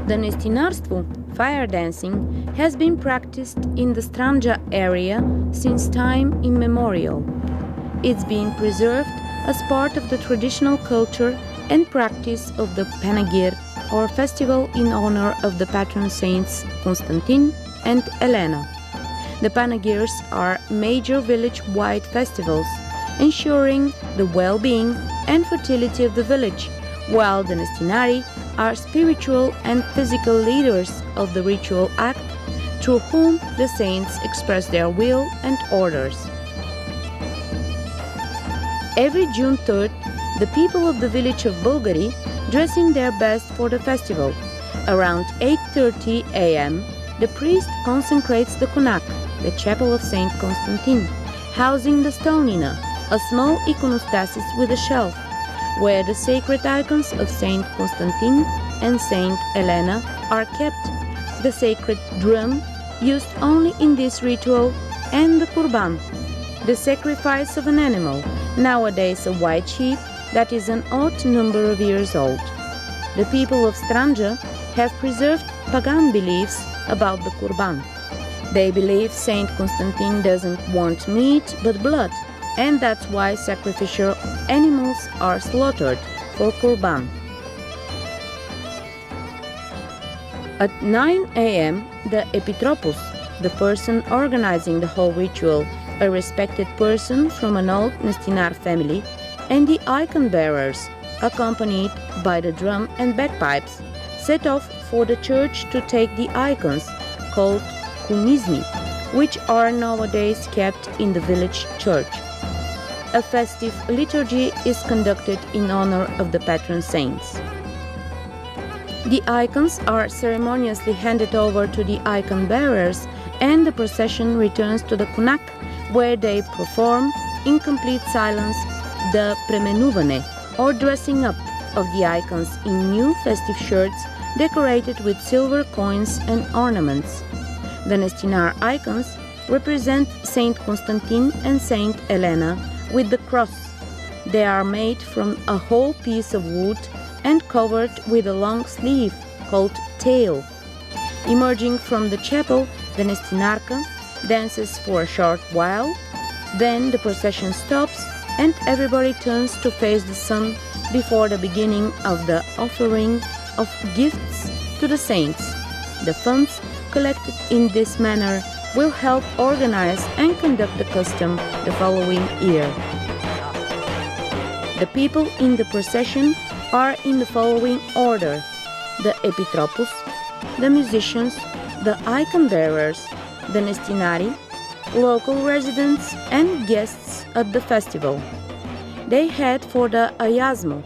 The Nestinarstvo, fire dancing, has been practiced in the Stranja area since time immemorial. It's been preserved as part of the traditional culture and practice of the Panegyr, or festival in honor of the patron saints Constantine and Elena. The Panegyrs are major village-wide festivals, ensuring the well-being and fertility of the village, while the Nestinari are spiritual and physical leaders of the ritual act through whom the saints express their will and orders. Every June 3rd, the people of the village of Bulgari dress in their best for the festival. Around 8:30 a.m., the priest consecrates the Kunak, the chapel of Saint Constantine, housing the Stalnina, a small iconostasis with a shelf, where the sacred icons of Saint Constantine and Saint Elena are kept, the sacred drum used only in this ritual, and the kurban, the sacrifice of an animal, nowadays a white sheep that is an odd number of years old. The people of Stranja have preserved pagan beliefs about the kurban. They believe Saint Constantine doesn't want meat but blood, and that's why sacrificial animals are slaughtered for kurban. At 9 a.m., the epitropos, the person organizing the whole ritual, a respected person from an old Nestinar family, and the icon bearers, accompanied by the drum and bagpipes, set off for the church to take the icons, called kumizni, which are nowadays kept in the village church. A festive liturgy is conducted in honor of the patron saints. The icons are ceremoniously handed over to the icon bearers, and the procession returns to the Kunak, where they perform, in complete silence, the premenuvane, or dressing up of the icons in new festive shirts decorated with silver coins and ornaments. The Nestinar icons represent Saint Constantine and Saint Elena with the cross. They are made from a whole piece of wood and covered with a long sleeve called tail. Emerging from the chapel, the Nestinarka dances for a short while, then the procession stops and everybody turns to face the sun before the beginning of the offering of gifts to the saints. The funds collected in this manner will help organize and conduct the custom the following year. The people in the procession are in the following order: the epitropos, the musicians, the icon bearers, the Nestinari, local residents and guests at the festival. They head for the Ayasmo.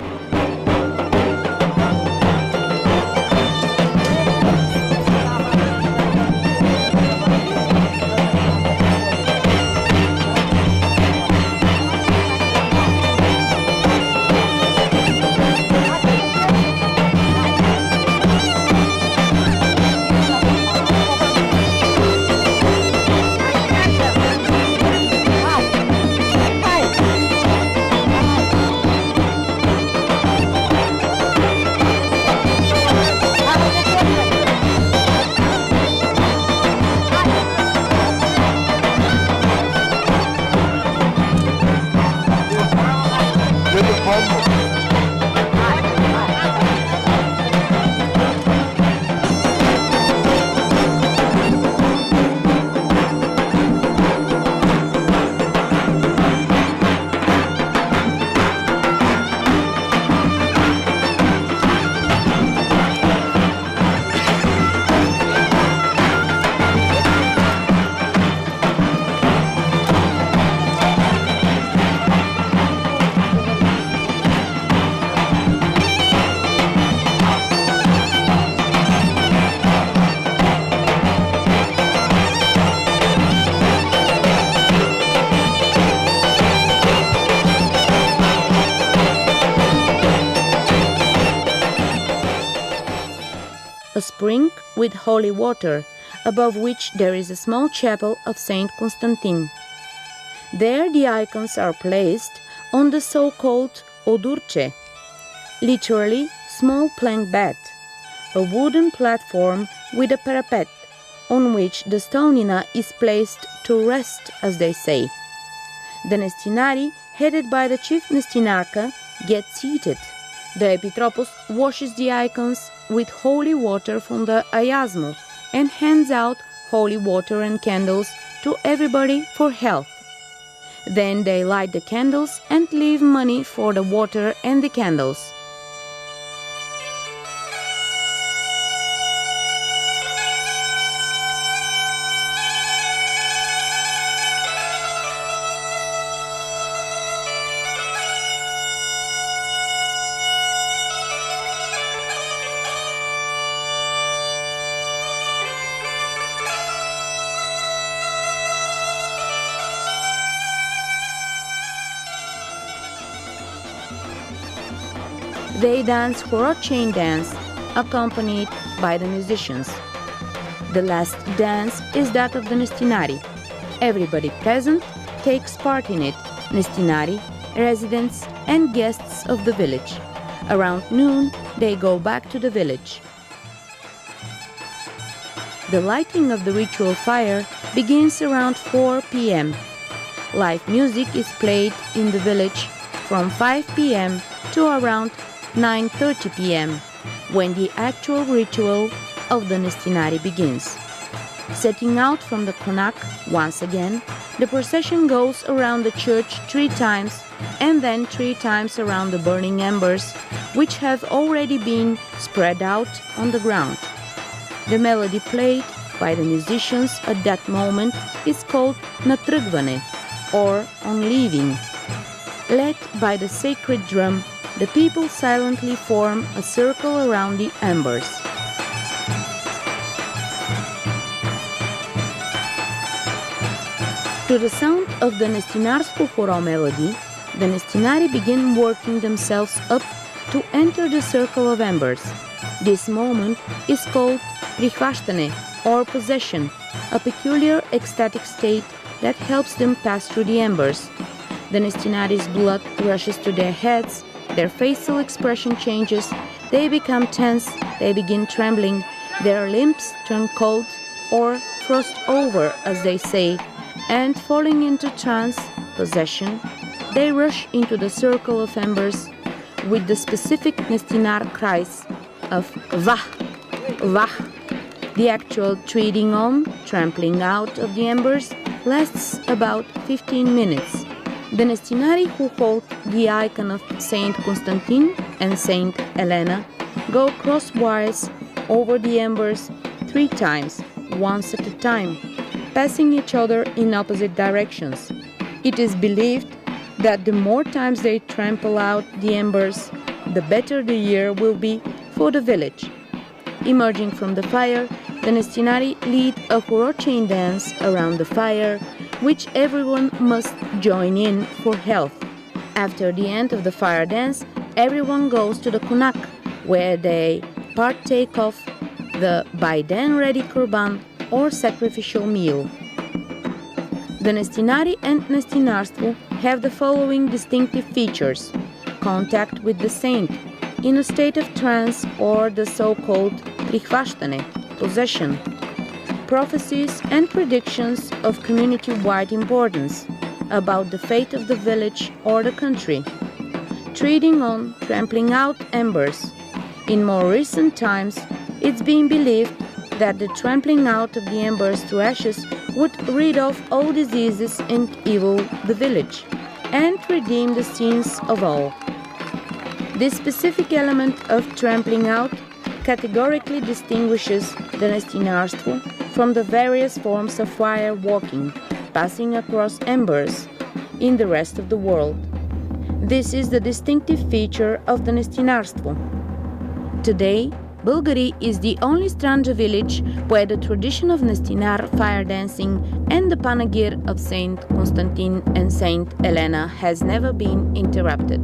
A spring with holy water, above which there is a small chapel of Saint Constantine. There the icons are placed on the so-called odurce, literally small plank bed, a wooden platform with a parapet, on which the stonina is placed to rest, as they say. The Nestinari, headed by the chief Nestinarca, get seated. The Epitropos washes the icons with holy water from the Iasmo and hands out holy water and candles to everybody for health. Then they light the candles and leave money for the water and the candles. They dance chain dance, accompanied by the musicians. The last dance is that of the Nestinari. Everybody present takes part in it, Nestinari, residents and guests of the village. Around noon, they go back to the village. The lighting of the ritual fire begins around 4 p.m. Live music is played in the village from 5 p.m. to around 9:30 p.m. when the actual ritual of the Nestinari begins. Setting out from the konak once again, the procession goes around the church 3 times and then 3 times around the burning embers, which have already been spread out on the ground. The melody played by the musicians at that moment is called Natrgvane, or on leaving. Led by the sacred drum, the people silently form a circle around the embers. To the sound of the Nestinarstvo horo melody, the Nestinari begin working themselves up to enter the circle of embers. This moment is called prihvaštane, or possession, a peculiar ecstatic state that helps them pass through the embers. The Nestinari's blood rushes to their heads, their facial expression changes, they become tense, they begin trembling, their limbs turn cold or frost over, as they say, and falling into trance, possession, they rush into the circle of embers with the specific Nestinar cries of Vah, Vah. The actual treading on, trampling out of the embers lasts about 15 minutes. The Nestinari who hold the icon of Saint Constantine and Saint Elena go crosswise over the embers 3 times, once at a time, passing each other in opposite directions. It is believed that the more times they trample out the embers, the better the year will be for the village. Emerging from the fire, the Nestinari lead a chain dance around the fire, which everyone must join in for health. After the end of the fire dance, everyone goes to the konak, where they partake of the by then ready kurban, or sacrificial meal. The Nestinari and Nestinarstvo have the following distinctive features: contact with the saint, in a state of trance, or the so-called prihvaštane, possession, prophecies and predictions of community-wide importance about the fate of the village or the country, treading on, trampling out embers. In more recent times, it's been believed that the trampling out of the embers to ashes would rid off all diseases and evil the village, and redeem the sins of all. This specific element of trampling out categorically distinguishes the Nestinarstvo from the various forms of fire walking, passing across embers, in the rest of the world. This is the distinctive feature of the Nestinarstvo. Today, Bulgari is the only Stranđa village where the tradition of Nestinar fire dancing and the panegyr of Saint Constantine and Saint Elena has never been interrupted.